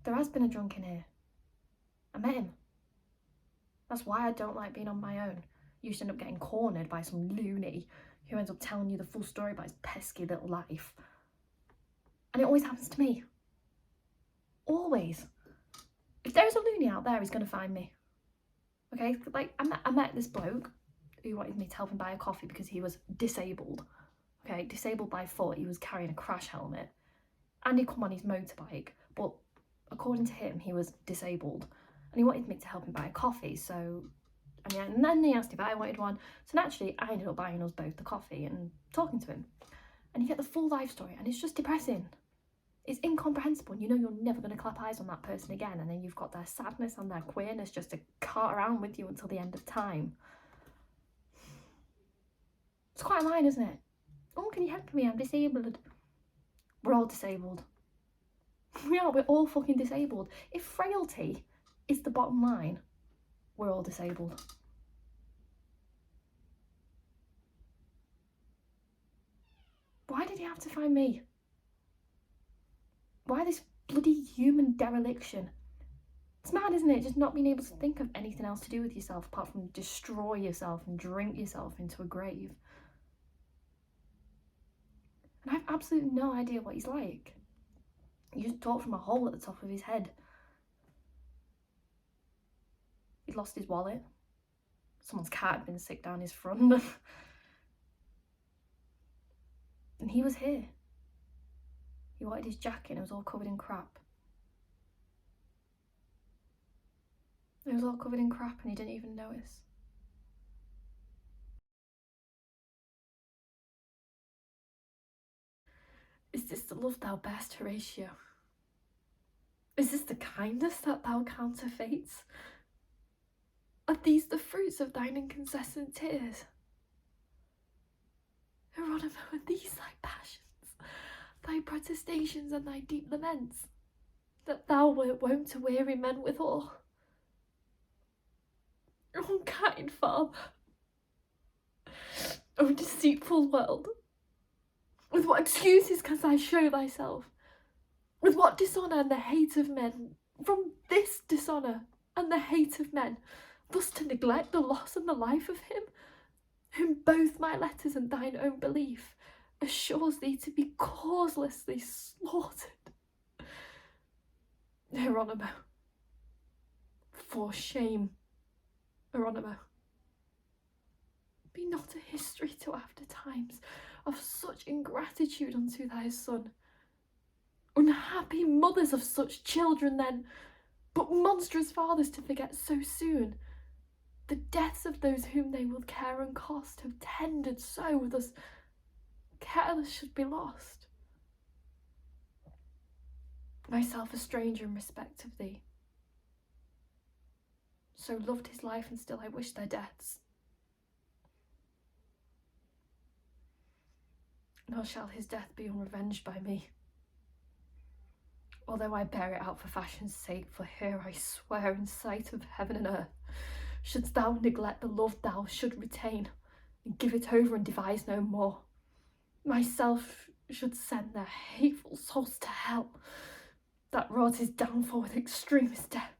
There has been a drunk in here. I met him. That's why I don't like being on my own. You should end up getting cornered by some loony who ends up telling you the full story about his pesky little life. And it always happens to me. Always. If there's a loony out there, he's going to find me. Okay? Like, I met this bloke who wanted me to help him buy a coffee because he was disabled. Okay? Disabled by foot. He was carrying a crash helmet. And he'd come on his motorbike. But according to him, he was disabled. And he wanted me to help him buy a coffee. So, and then he asked if I wanted one. So naturally, I ended up buying us both the coffee and talking to him. And you get the full life story. And it's just depressing. It's incomprehensible, and you know you're never going to clap eyes on that person again, and then you've got their sadness and their queerness just to cart around with you until the end of time. It's quite a line, isn't it? Oh, can you help me? I'm disabled. We're all disabled. We're all fucking disabled. If frailty is the bottom line, we're all disabled. Why did he have to find me? Why this bloody human dereliction? It's mad, isn't it? Just not being able to think of anything else to do with yourself apart from destroy yourself and drink yourself into a grave. And I have absolutely no idea what he's like. He just talked from a hole at the top of his head. He'd lost his wallet. Someone's cat had been sick down his front. And he was here. He wanted his jacket and it was all covered in crap. It was all covered in crap and he didn't even notice. Is this the love thou bearest, Horatio? Is this the kindness that thou counterfeits? Are these the fruits of thine incessant tears? Hieronymo, are these thy passions, thy protestations and thy deep laments, that thou wert wont to weary men withal? O kind father, O deceitful world, with what excuses canst thou show thyself? With what dishonour and the hate of men, from this dishonour and the hate of men, thus to neglect the loss and the life of him, whom both my letters and thine own belief assures thee to be causelessly slaughtered? Hieronymo, for shame, Hieronymo. Be not a history to after times of such ingratitude unto thy son. Unhappy mothers of such children then, but monstrous fathers to forget so soon the deaths of those whom they with care and cost have tended so, thus careless should be lost. Myself a stranger in respect of thee, so loved his life and still I wish their deaths. Nor shall his death be unrevenged by me, although I bear it out for fashion's sake, for here I swear in sight of heaven and earth, shouldst thou neglect the love thou should retain, and give it over and devise no more, myself should send their hateful souls to hell, that wrought his downfall with extremest death.